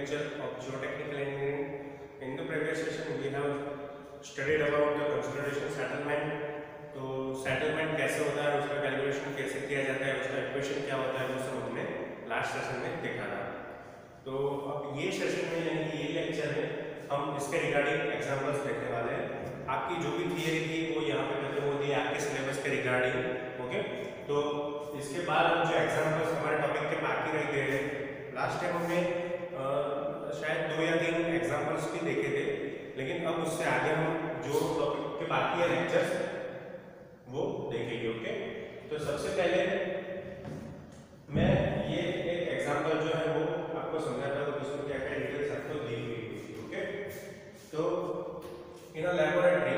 lecture of geotechnical engineering. In the previous session, we have studied about the consolidation settlement. तो settlement कैसे होता है, उसका calculation कैसे किया जाता है, उसका इक्वेशन क्या होता है, वो सब हमने लास्ट सेशन में देखा था। तो अब ये सेशन में यानी कि ये लेक्चर में हम इसके रिगार्डिंग एग्जांपल्स देखने वाले हैं। आपकी जो भी थियरी थी वो यहाँ पे खत्म होती है आपके सिलेबस के रिगार्डिंग। ओके, तो इसके बाद हम जो एग्जांपल्स हमारे टॉपिक के बाकी रह गए हैं, लास्ट टाइम हमने शायद 2 या 3 एग्जांपल्स भी देखे थे, लेकिन अब उससे आगे हम जो टॉपिक के बाकी है लेक्चर्स वो देखेंगे। ओके, तो सबसे पहले मैं ये एक एग्जांपल जो है वो आपको समझाता हूँ, इसमें क्या क्या डिटेल्स आपको दी हुई है। ओके, तो इन अ लैबोरेटरी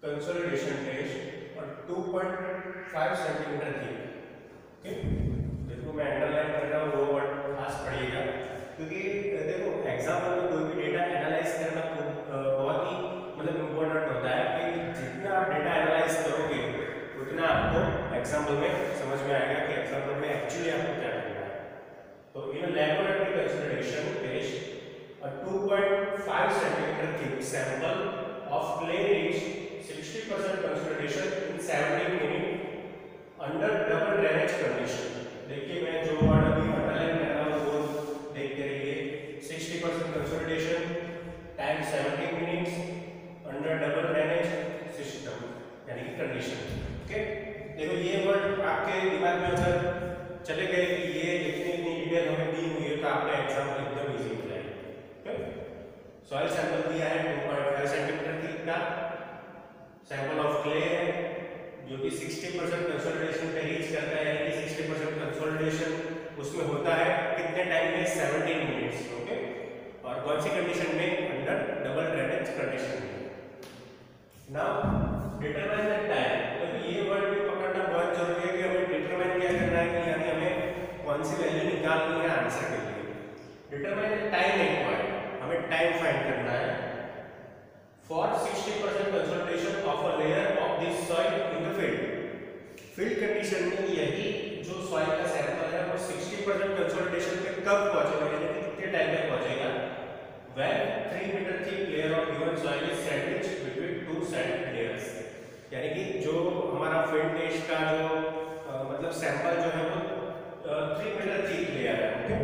कंसोलिडेशन टेस्ट और 2.5 सेंटीमीटर थिक। ओके, देखो मैं अंडरलाइन कर रहा हूँ, वो वर्ड खास पढ़िएगा, क्योंकि देखो एग्जाम्पल में कोई भी डेटा एनालाइज करना बहुत ही मतलब इम्पोर्टेंट होता है कि जितना आप डेटा एनालाइज करोगे उतना आपको एग्जाम्पल में समझ में आएगा कि एग्जाम्पल में एक्चुअली आपको क्या करना है। तो in laboratory consolidation test a 2.5 centimeter thick sample of clay reached 60% consolidation in 70 minutes under double drainage condition। देखिए मैं जो वर्ड अभी अंडरलाइन कर रहा हूँ वो देखते रहिए। 60% consolidation time 70 minutes under double drainage system यानी कि कंडीशन। ओके, देखो ये वर्ड आपके दिमाग में अगर चले गए कि ये इतनी डिटेल हमें दी हुई है तो आपका एग्जाम्पल एकदम इजी हो जाएगा। ओके, सॉइल सैंपल दिया है 2.5 सेंटीमीटर थिक का, सैंपल ऑफ क्ले है जो कि 60% कंसोलिडेशन पे रीच करता है, यानी कि 60% कंसोलिडेशन उसमें होता है कितने टाइम में, 17 मिनट्स। ओके, और कौन सी कंडीशन में, अंडर डबल ड्रेनेज कंडीशन में। नाउ डिटरमाइन द टाइम, तो ये वर्ड भी पकड़ना बहुत जरूरी है कि हमें डिटरमाइन क्या करना है, कि यानी हमें कौन सी वैल्यू निकालनी है आंसर के लिए। डिटरमाइन द टाइम रिक्वायर्ड, हमें टाइम फाइंड करना है for 60% consolidation of a layer of this soil in the field. Field condition में यही जो सॉइल का सैंपल है वो 60% कंसोलिडेशन पे कब पहुंचेगा, यानी कि कितने टाइम में पहुंचेगा, when 3 meter thick layer of given soil is sandwiched between 2 sand layers। यानी कि जो हमारा फील्ड टेस्ट का जो मतलब सैंपल जो है वो 3 मीटर थिक लेयर है। ओके,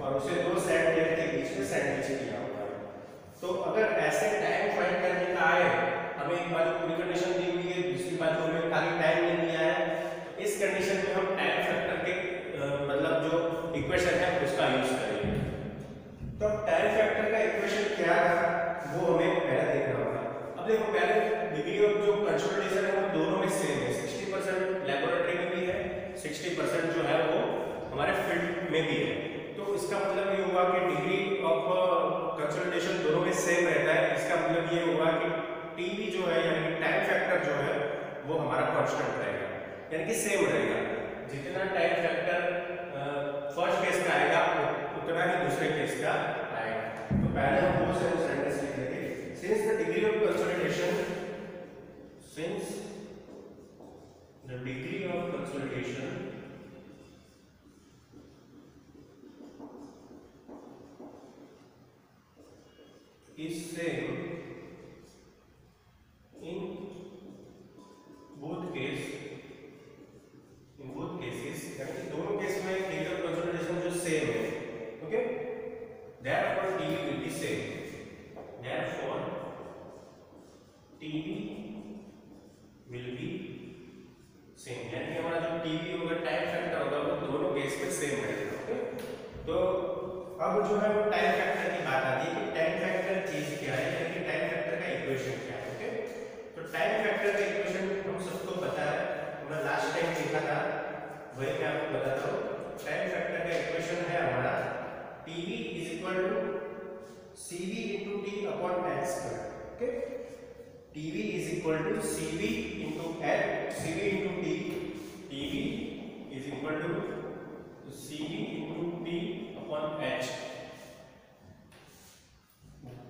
और उसे 2 सैंड लेयर के बीच में सैंडविच किया हुआ है। तो अगर ऐसे टाइम फाइंड करने का आए, हमें एक बार पूरी कंडीशन दी हुई है, दूसरी बात हमें खाली टाइम नहीं दिया है, तो इस कंडीशन में हम टाइम फैक्टर के मतलब जो इक्वेशन है उसका यूज करेंगे। तो टाइम फैक्टर का इक्वेशन क्या है वो हमें पहले देखना होगा। अब देखो पहले डिग्री ऑफ जो कंसोलिडेशन है वो दोनों में सेम है, 60% लैबोरेटरी में भी है, 60% जो है वो हमारे फील्ड में भी है। तो इसका मतलब ये हुआ कि डिग्री ऑफ कंसोलिडेशन दोनों में सेम रहता है। इसका मतलब ये हुआ कि टीवी जो है यानी कि टाइम फैक्टर जो है वो हमारा कांस्टेंट रहेगा, यानी कि सेम रहेगा। जितना टाइम फैक्टर फर्स्ट केस का आएगा उतना ही दूसरे केस का आएगा। तो पहले हम वो सेंटेंस लिख देंगे, since the degree of consolidation, since the degree of consolidation is same in both cases, यानी कि दोनों केस में डिग्री ऑफ कंसोलिडेशन जो सेम है। Okay, therefore TB will be same, therefore TB will be same, यानी कि हमारा जो TB होगा टाइम फैक्टर होगा वो दोनों केस में सेम रहेगा। ओके, तो अब जो है वो टाइम फैक्टर की बात आती है कि टाइम फैक्टर चीज क्या है, यानी कि टाइम फैक्टर का इक्वेशन क्या है। ओके, तो टाइम फैक्टर का इक्वेशन हम सबको पता है, मैं लास्ट टाइम देखा था वही मैं आपको बताता हूँ। टाइम फैक्टर का इक्वेशन है हमारा TB is equal to CV into T upon H square. Okay, TB is equal to CV into T, TB is equal to CV into T upon H,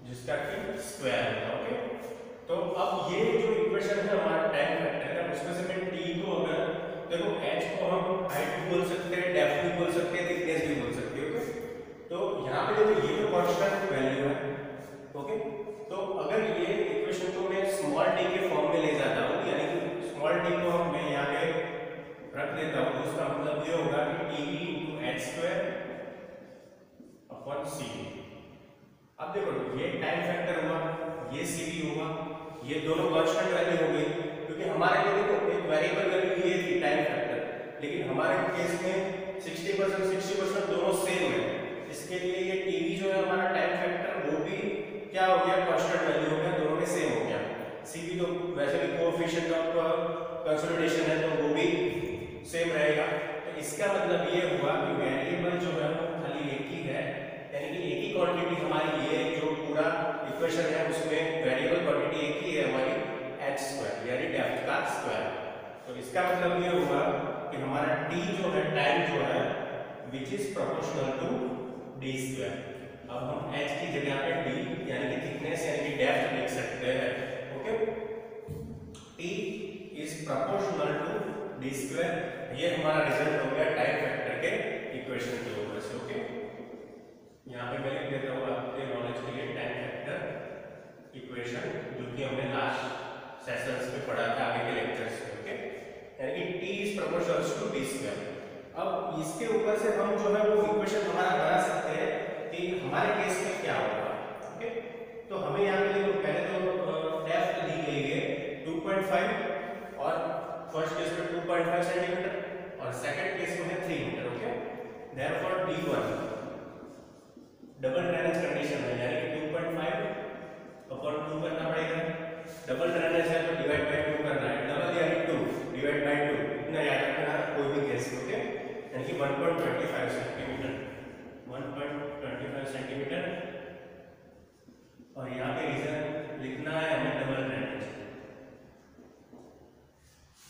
जिसका कि स्क्वायर है। Okay, तो अब ये जो इक्वेशन है हमारा टाइम फैक्टर का, उसमें से मैं T को अगर देखो H को हम हाइट भी बोल सकते हैं, डेप्थ भी बोल सकते हैं, थिकनेस भी बोल सकते हैं। ओके, तो यहाँ पे देखो ये तो कांस्टेंट वैल्यू है, ओके। तो अगर ये इक्वेशन को मैं स्मॉल टी के फॉर्म में ले जाता हूँ, यानी कि स्मॉल टी को मैं यहाँ पे रख देता हूँ, तो उसका मतलब ये होगा कि TV into H square upon C. अब देखो ये टाइम फैक्टर हुआ, ये सी भी हुआ, ये दोनों कांस्टेंट वैल्यू हो गई, क्योंकि हमारे लिए देखो एक वेरिएबल वैल्यू ये थी टाइम फैक्टर, लेकिन हमारे केस में 60% दोनों सेम है। इसके लिए ये टीवी जो है हमारा टाइम फैक्टर वो भी क्या हो गया, कांस्टेंट वैल्यू हो गया, दोनों में सेम हो गया। सी भी तो वैसे भी कोएफिशिएंट ऑफ कंसोलिडेशन है, तो वो भी सेम रहेगा। तो इसका मतलब ये हुआ कि वेरिएबल जो है वो खाली एक ही है, यानी कि एक ही क्वांटिटी हमारी, ये जो पूरा इक्वेशन है उसमें वेरिएबल क्वांटिटी एक ही है हमारी, एच स्क्वायर यानी डेप्थ का स्क्वायर। तो इसका मतलब ये हुआ कि हमारा टी जो है, टाइम जो है, which is proportional to D square. अब हम h की जगह पे d यानी कि थिकनेस यानी कि डेप्थ लिख सकते हैं, okay. t is proportional to d square. ये हमारा रिजल्ट हो गया टाइम फैक्टर के इक्वेशन के ऊपर से, ओके। यहाँ पे मैं लिख देता हूँ आपके नॉलेज के लिए टाइम फैक्टर इक्वेशन, जो कि हमने लास्ट सेशंस में पढ़ा था आगे के लेक्चर्स में, ओके। यानी कि t is proportional to d square. अब इसके ऊपर से हम जो है वो इक्वेशन हमारा बना सकते हैं कि हमारे केस में क्या होगा, ओके। तो हमें यहाँ पे देखो पहले तो डेप्थ दी गई है 2.5 और फर्स्ट केस में 2.5 सेंटीमीटर और सेकंड केस में है 3 मीटर, okay. Therefore d1 double drainage condition है, यानी कि 2.5 अपॉन 2 करना पड़ेगा। डबल ड्रेनेज है तो डिवाइड बाय 2 करना है, डबल यानी 2 डिवाइड बाय 2, इतना याद रखना कोई भी केस, ओके। यानी कि 1.25 सेंटीमीटर, 1.25 सेंटीमीटर। और यहाँ पे रीजन लिखना है हमें डबल ड्रेनेज।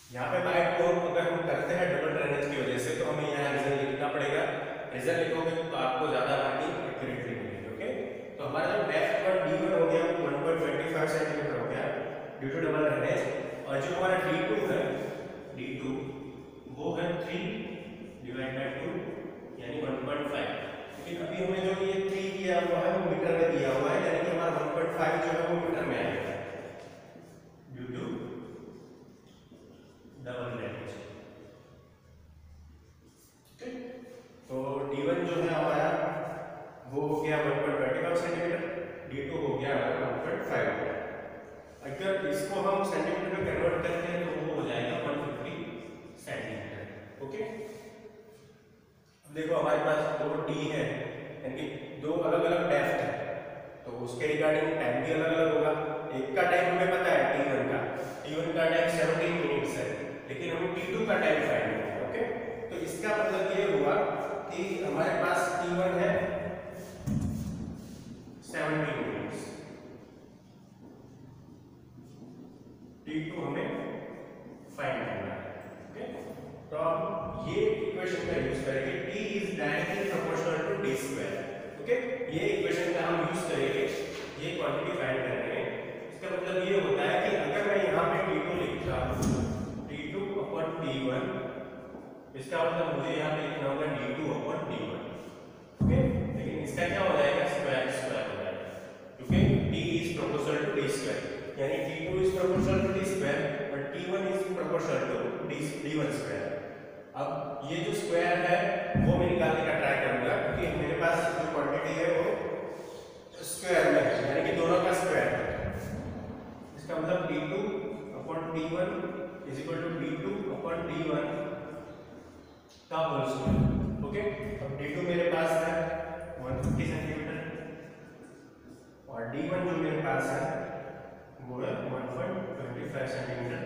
यहाँ पे बाय 2 अगर हम करते हैं डबल ड्रेनेज की वजह से, तो हमें यहाँ रीजन लिखना पड़ेगा। रीजन लिखोगे तो आपको ज्यादा मार्किंग एक्यूरेटली मिलेगी, ओके। तो हमारा जो डेप्थ पर d1 हो गया 1.25 सेंटीमीटर हो गया ड्यू टू डबल ड्रेनेज, और जो हमारा d2 है, d2 वो है 3 डिवाइड बाय 2 यानी 1.5। लेकिन अभी हमें जो ये 3 दिया हुआ है वो मीटर में दिया हुआ है, यानी कि हमारा 1.5 जो है वो मीटर में आएगा ड्यू टू डबल ड्रेनेज, ठीक। तो d1 जो है हमारा वो हो गया 1.25 सेंटीमीटर, d2 हो गया 1.5। अगर इसको हम सेंटीमीटर में कन्वर्ट करते हैं तो वो हो जाएगा 150 सेंटीमीटर, ओके। देखो हमारे पास दो d है, यानी कि दो अलग अलग डेप्थ है, तो उसके रिगार्डिंग टाइम भी अलग अलग होगा। एक का टाइम हमें पता है t1 का टाइम 17 मिनट्स है, लेकिन हमें t2 का टाइम फाइंड करना है, ओके। तो इसका मतलब ये हुआ कि हमारे पास t1 है 17 मिनट्स, t2 हमें फाइंड करना है, ओके। तो अब ये इक्वेशन का यूज करेंगे, t is directly proportional to d square, okay. ये इक्वेशन का हम यूज करेंगे ये क्वांटिटी फाइंड करने में। इसका मतलब ये होता है कि अगर मैं यहाँ पे t2 लिखता हूँ, t2 अपॉन t1, इसका मतलब मुझे यहाँ पे लिखना होगा d2 अपॉन d1, ओके। लेकिन इसका क्या हो जाएगा, स्क्वायर स्क्वायर हो जाएगा, क्योंकि t is proportional to d square, यानी t2 is proportional to d square और t1 is proportional to d1 square. अब ये जो स्क्वायर है वो मैं निकालने का ट्राई करूंगा, क्योंकि मेरे पास जो क्वांटिटी है वो स्क्वायर में है, यानी कि दोनों का स्क्वायर है। इसका मतलब d2 upon d1 is equal to d2 upon d1 का होल स्क्वायर, ओके। अब d2 मेरे पास है 150 सेंटीमीटर और d1 जो मेरे पास है वो है 1.25 सेंटीमीटर।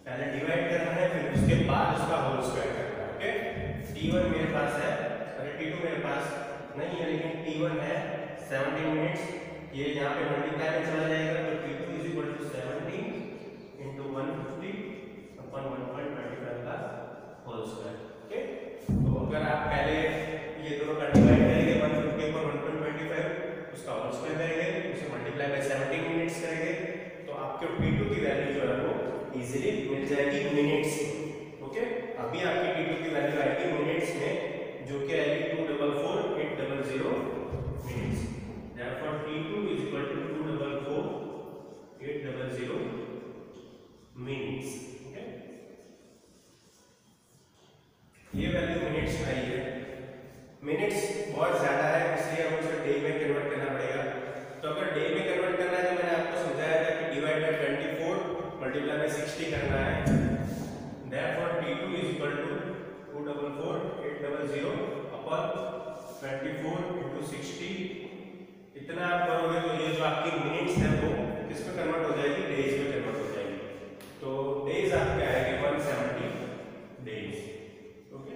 पहले डिवाइड करना है, फिर उसके बाद उसका होल स्क्वायर करना है, ओके। t1 मेरे पास है, अरे t2 मेरे पास नहीं है, लेकिन t1 है 17 मिनट्स, ये यहाँ पे मल्टीप्लाई में चला जाएगा, तो t2 is equal to 17 into 150 upon 1.25 का होल स्क्वायर, ओके। तो अगर आप पहले ये दोनों का डिवाइड करेंगे 150 अपॉन 1.25, उसका होल स्क्वायर करेंगे, उसे मल्टीप्लाई बाय 17 मिनट्स करेंगे, तो आपके t2 की वैल्यू जो है वो इजीली मिल जाएगी मिनट्स में, ओके। अभी आपकी t2 की वैल्यू आएगी मिनट्स में, जो कि आएगी 244,800 मिनट्स में ही है, मिनट्स बहुत ज़्यादा है इसलिए हमें उसे डे में कन्वर्ट करना पड़ेगा। तो अगर डे में कन्वर्ट करना है तो मैंने आपको समझाया था कि डिवाइड बाय 24 मल्टीप्लाई बाय 60 करना है। Therefore T2 is equal to 244,800 upon 24 into 60। इतना आप करोगे तो ये जो आपकी मिनट्स है वो किस में कन्वर्ट हो जाएगी, डेज में कन्वर्ट हो जाएगी। तो डेज आपके आएंगे 170 डेज। ओके,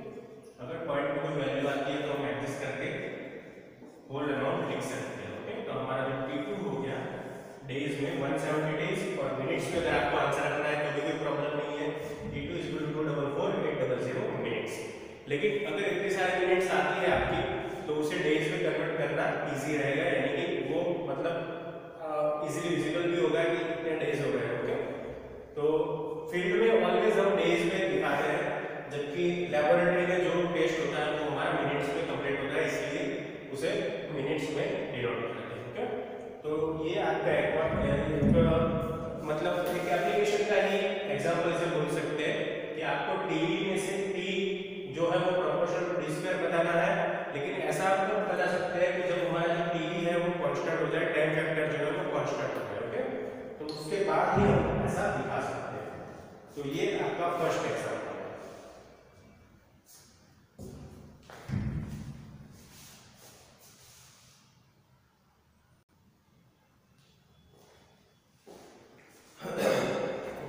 अगर पॉइंट में कोई वैल्यू आती है तो हम एडजस्ट करके होल अमाउंट लिख सकते हैं। ओके, तो हमारा जो T2 हो गया डेज में 170 डेज और मिनट्स में अगर आपको आंसर रखना है तो भी कोई प्रॉब्लम नहीं है। T2 is equal to 244,800 minutes. लेकिन अगर इतनी सारी मिनट्स आती है आपकी तो उसे डेज में कन्वर्ट करना इजी रहेगा, यानी कि वो मतलब इजीली विजिबल भी होगा कि कितने डेज हो गए। ओके, तो फील्ड में ऑलवेज हम डेज में दिखाते हैं, जबकि लेबोरेटरी में जो टेस्ट होता है वो हमारा मिनट्स में कंप्लीट होता है, इसलिए उसे मिनट्स में डिनोट करते हैं। ओके, तो ये आपका एक मतलब एक एप्लीकेशन का ही एग्जांपल से बोल सकते हैं कि आपको टीवी में से टी जो है वो प्रोपोर्शनल टू डी स्क्वायर बताना है, लेकिन ऐसा आप कब बता सकते हैं कि जब हमारा जो टीवी है वो कांस्टेंट हो जाए, टाइम फैक्टर जो है वो कांस्टेंट हो जाए। ओके, तो उसके बाद ही हम ऐसा दिखा सकते हैं। तो ये आपका फर्स्ट एग्जांपल है।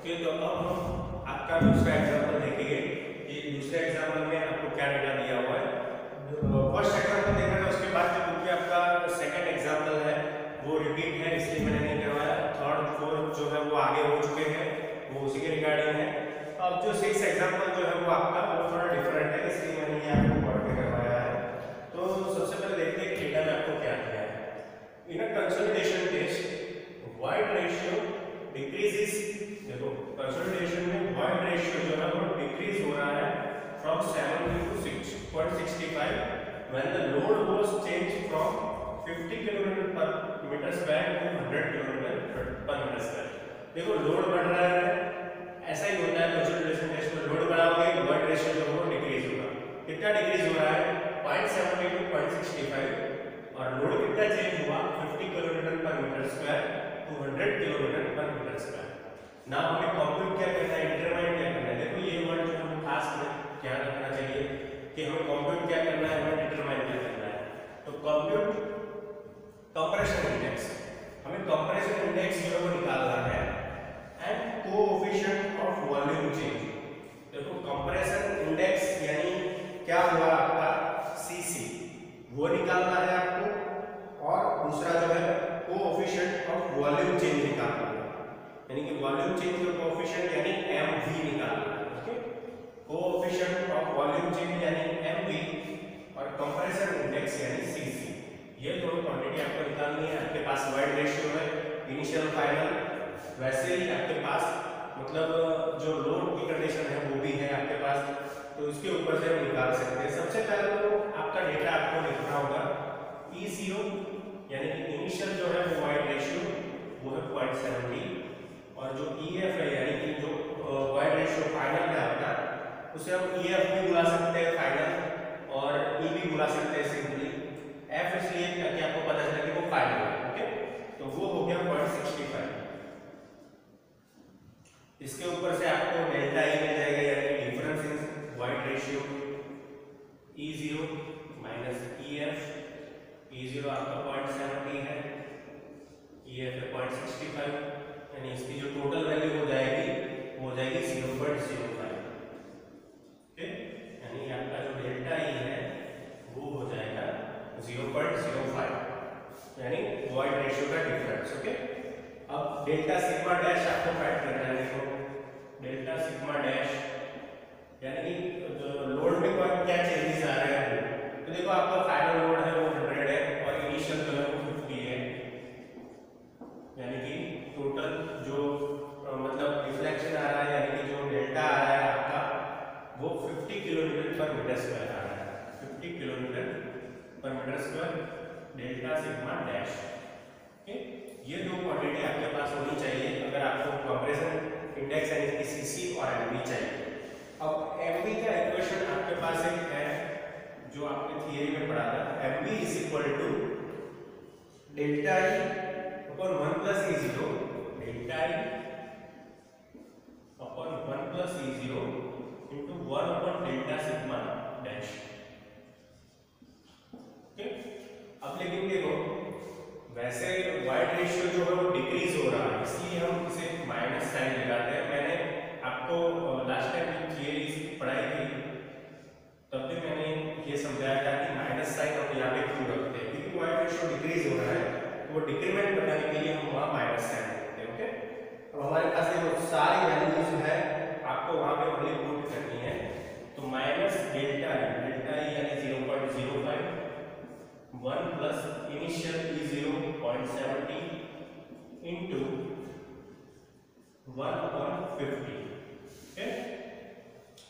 ओके, तो अब हम आपका दूसरा एग्जांपल देखेंगे कि दूसरे एग्जांपल में आपको क्या डेटा दिया हुआ है। फर्स्ट एग्जांपल देखा था, उसके बाद जो क्योंकि आपका सेकंड एग्जांपल है वो रिपीट है इसलिए मैंने नहीं करवाया। थर्ड फोर्थ जो है वो आगे हो चुके हैं, वो उसी के रिगार्डिंग है। अब जो सिक्स एग्जांपल जो है वो आपका वो थोड़ा डिफरेंट है, इसलिए मैंने ये आपको पढ़ के करवाया है। तो सबसे पहले देखते हैं कि डेटा में आपको क्या दिया है। In a consolidation test void ratio decreases. देखो कंसोलिडेशन में वॉइड रेशियो जो है वो डिक्रीज हो रहा है from 70 to 6.65 when the load was change from 50 kilometre पर मीटर स्क्वायर टू 100 किलोमीटर पर मीटर स्क्वायर। देखो लोड बढ़ रहा है, ऐसा ही होता है कंसोलिडेशन टेस्ट में, लोड बढ़ाओगे वॉइड रेशियो जो है वो डिक्रीज होगा। कितना डिक्रीज हो रहा है 0.70 to 0.65 और लोड कितना चेंज हुआ 50 किलोमीटर पर मीटर स्क्वायर टू 100 किलोमीटर पर मीटर स्क्वायर। ना हमें कंप्यूट क्या करना है, डिटरमाइन क्या करना है। देखो ये वर्ड जो हम खास में ध्यान रखना चाहिए कि हमें कंप्यूट क्या करना है, हमें डिटरमाइन क्या करना है। तो कंप्यूट कंप्रेशन इंडेक्स, हमें कंप्रेशन इंडेक्स जो है वो निकालना है and coefficient of volume change. देखो कंप्रेशन इंडेक्स यानी क्या हुआ आपका सीसी, वो निकालना है आपको, और दूसरा जो है कोएफिशिएंट ऑफ वॉल्यूम चेंज निकालना है, यानी कि वॉल्यूम चेंज का कोएफिशिएंट यानी mv निकालना है। Okay, coefficient of volume change यानी mv और कंप्रेशन इंडेक्स यानी cc। ये दोनों क्वांटिटी आपको निकालनी है। आपके पास वॉइड रेशियो है इनिशियल फाइनल, वैसे ही आपके पास मतलब जो लोड की कंडीशन है वो भी है आपके पास, तो इसके ऊपर से हम निकाल सकते हैं। सबसे पहले तो आपका डेटा आपको लिखना होगा E0 यानी कि इनिशियल जो है वो वॉइड रेशियो वो है 0.70 और जो EF है यानी कि जो वॉइड रेशियो फाइनल है आपका, उसे हम EF भी बुला सकते हैं फाइनल और E भी बुला सकते हैं सिंपली। F इसलिए ताकि आपको पता चले कि वो फाइनल है। ओके, तो वो हो गया 0.65। इसके ऊपर से आपको डेल्टा E मिल जाएगा यानी difference in void ratio E0 minus EF। E0 आपका 0.70 है, EF है 0.65, यानी इसकी जो टोटल वैल्यू हो जाएगी वो हो जाएगी 0.05। ओके, यानी आपका जो डेल्टा E है वो हो जाएगा 0.05, यानी वॉइड रेशियो का डिफरेंस। ओके, अब डेल्टा सिग्मा डैश आपको फाइंड करना है। देखो डेल्टा सिग्मा डैश यानी कि लोड में क्या चेंजेस आ रहे हैं। तो देखो आपका फाइनल लोड है वो 100 है और इनिशियल जो है वो 50 है, यानी कि टोटल जो मतलब रिफ्लेक्शन आ रहा है यानी कि जो डेल्टा आ रहा है आपका वो 50 किलोमीटर पर मीटर स्क्वायर आ रहा है। 50 किलोमीटर पर metre square delta sigma dash. Okay, ये दो क्वांटिटी आपके पास होनी चाहिए अगर आपको कंप्रेशन इंडेक्स यानी कि सीसी और एमवी चाहिए। अब एमवी का इक्वेशन आपके पास एक है जो आपने थियरी में पढ़ा था, mv is equal to delta E upon 1 plus E0, delta E upon 1 plus E0 into 1 upon delta sigma dash. Okay, अब लेकिन देखो वैसे वाइड रेशियो जो है वो डिक्रीज हो रहा है, इसलिए हम इसे माइनस साइन लगाते हैं। मैंने आपको लास्ट टाइम जब थियरी पढ़ाई थी तब भी मैंने ये समझाया था कि माइनस साइन हम यहाँ पे क्यों रखते हैं, क्योंकि वाइड रेशियो डिक्रीज हो रहा है, तो वो डिक्रीमेंट बताने के लिए हम वहाँ माइनस साइन रखते हैं। ओके, अब हमारे पास देखो सारी वैल्यूज है, आपको वहाँ पे ओनली पुट करनी है। तो माइनस डेल्टा ई यानी 0.05 1 plus initial E0 0.70 into 1/50। Okay,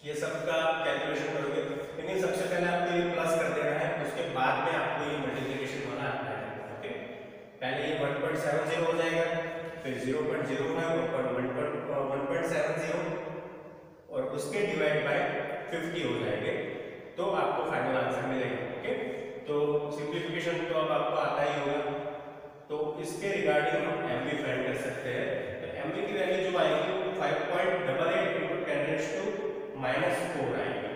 ये सबका कैलकुलेशन करोगे, लेकिन सबसे पहले आपको ये प्लस कर देना है, उसके बाद में आपको ये मल्टीप्लिकेशन वाला आता है। ओके, पहले ये 1.70 हो जाएगा, फिर 0.05 और 1.70 और उसके डिवाइड बाय 50 हो जाएंगे, तो आपको फाइनल आंसर मिलेगा। ओके, तो सिंप्लीफिकेशन तो अब आपको आता ही होगा, तो इसके रिगार्डिंग हम mv फाइंड कर सकते हैं। तो mv की वैल्यू जो आएगी वो 5.88 into 10⁻⁻⁴ आएगी।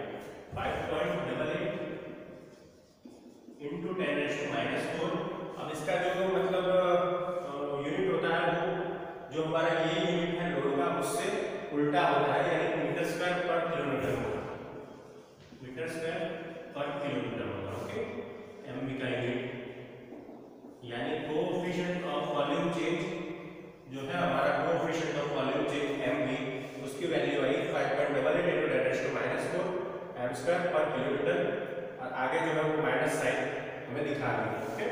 5.88 into 10⁻⁴। अब इसका जो मतलब यूनिट होता है वो जो हमारा ये यूनिट है लोड का उससे उल्टा होता है, यानी मीटर स्क्वायर पर किलोमीटर होगा, मीटर स्क्वायर पर किलोमीटर होगा। ओके, mv का यूनिट यानी कोएफिशिएंट ऑफ वॉल्यूम चेंज जो है हमारा coefficient of volume change mv, उसकी वैल्यू आई 5.88 into 10⁻⁴ m स्क्वायर पर किलोमीटर, और आगे जो है वो माइनस साइन हमें दिखा रही है। ओके,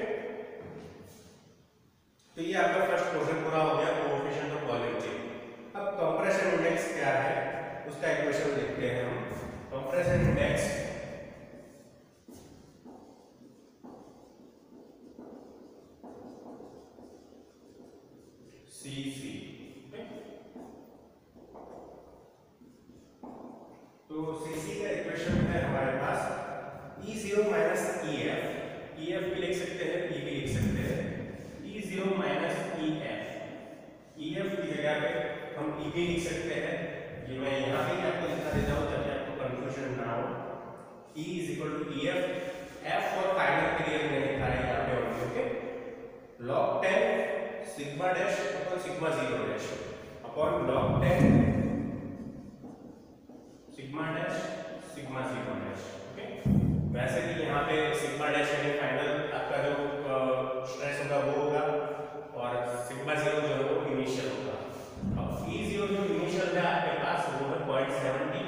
तो ये आपका फर्स्ट क्वेश्चन पूरा हो गया, कोएफिशिएंट ऑफ वॉल्यूम चेंज। अब कंप्रेशन इंडेक्स क्या है उसका इक्वेशन देखते हैं हम। कंप्रेशन इंडेक्स CC, तो CC का इक्वेशन है हमारे पास E0 माइनस EF, EF भी लिख सकते हैं, E भी लिख सकते हैं, E0 माइनस EF, EF की जगह पे हम E भी लिख सकते हैं। ये मैं यहाँ भी आपको लिखा देता हूँ ताकि आपको कंफ्यूजन ना हो। E is equal to EF, F और फाइनल के लिए मैंने लिखा है यहाँ पे। Okay, log 10 sigma dash upon sigma 0 dash upon log 10 sigma dash sigma 0 dash. Okay, वैसे भी यहाँ पे सिग्मा डैश यानी फाइनल आपका जो स्ट्रेस होगा वो होगा, और सिग्मा 0 जो है वो इनिशियल होगा। अब E0 जो इनिशियल है आपके पास वो है 0.70,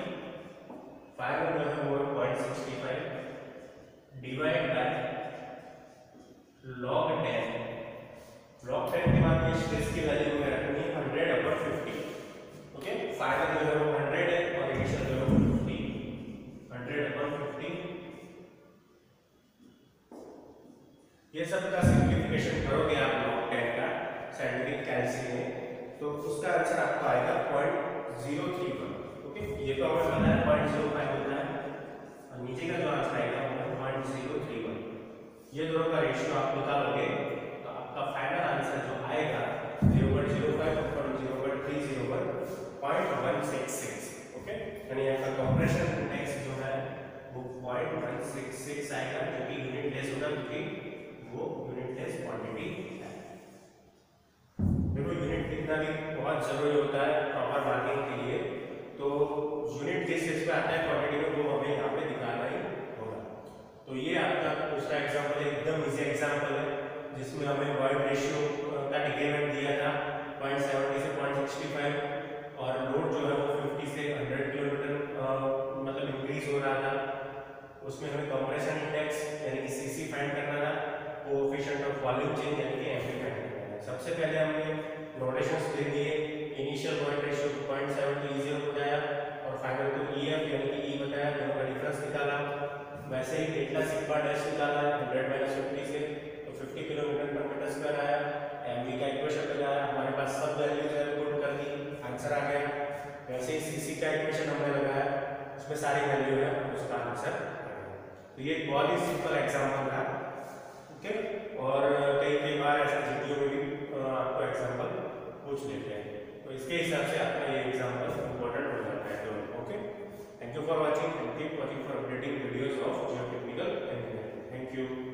फाइनल जो है वो है 0.65 डिवाइड बाय log 10। log 10 के बाद ये स्ट्रेस की वैल्यू में रखनी है 100/50। ओके, फाइनल जो है वो 100 है और इनिशियल जो है वो 50, 100/50। ये सब का सिंप्लीफिकेशन करोगे आप log 10 का साइंटिफिक कैलकुलेशन में, तो उसका आंसर आपको आएगा 0.031। ओके, ये तो हमें पता है 0.05 होता है, और नीचे का जो आंसर आएगा वो 0.031। ये दोनों का रेशियो आप निकालोगे तो आपका फाइनल आंसर जो आएगा 0.05 और 0.301 0.166। ओके, यानी आपका कंप्रेशन इंडेक्स जो है वो 0.166 आएगा, क्योंकि यूनिट लेस होगा, क्योंकि वो यूनिट लेस क्वांटिटी है। देखो यूनिट लिखना भी बहुत जरूरी होता है प्रॉपर मार्किंग के लिए, तो यूनिट जिस चीज पे आता है क्वांटिटी में वो हमें यहाँ पे दिखाना ही होगा। तो ये आपका दूसरा एग्जांपल एकदम इजी एग्जांपल है, जिसमें हमें वॉइड रेशियो का डिक्रीमेंट दिया था 0.70 से 0.65, और लोड जो है वो 50 से 100 किलोमीटर मतलब इंक्रीज हो रहा था। उसमें हमें कंप्रेशन इंडेक्स यानी कि सीसी फाइंड करना था, कोएफिशिएंट ऑफ वॉल्यूम चेंज यानी कि एमवी फाइंड करना है। सबसे पहले हमने नोटेशंस दे दिए, इनिशियल वॉइड रेशियो 0.70 E0 बताया, और फाइनल को EF यानी कि E बताया, दोनों का डिफरेंस निकाला। वैसे ही डेल्टा सिग्मा डैश निकाला 100-50 से, तो 50 किलोमीटर पर मीटर स्क्वायर आया। एमवी का इक्वेशन लगाया, हमारे पास सब वैल्यूज है, पुट कर दी, आंसर आ गया। वैसे ही सीसी का इक्वेशन हमने लगाया, उसमें सारी वैल्यू है, उसका आंसर आ गया। तो ये एक बहुत ही सिंपल एग्जाम्पल था। ओके, और कई बार ऐसा जीटीओ में भी आपको एग्जाम्पल पूछ लेते हैं, तो इसके हिसाब से आपका ये एग्जाम्पल इंपॉर्टेंट हो जाता है। तो okay, thank you for watching and keep watching for updating videos of geotechnical engineering. Thank you.